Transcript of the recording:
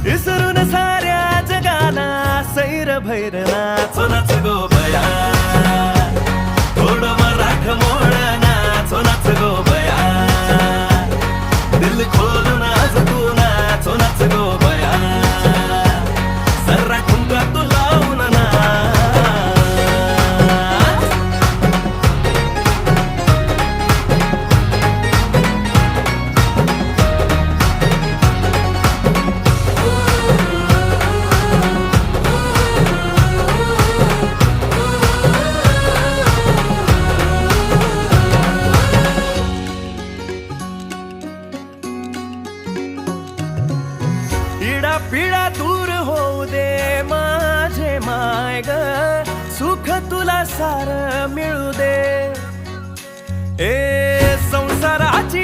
विसरून साऱ्या जगाला सैर भैर नाचो नाच गो बया, थोडं मराठ मोड नाचो नाच गो बया, दिल खोलून आज तू नाचो नाच गो बया, सर्रा ठुमका तू लावून नाच. पिढा पिढा दूर होऊ दे माझे माय ग, सुख तुला सार मिळू दे. ए संसाराची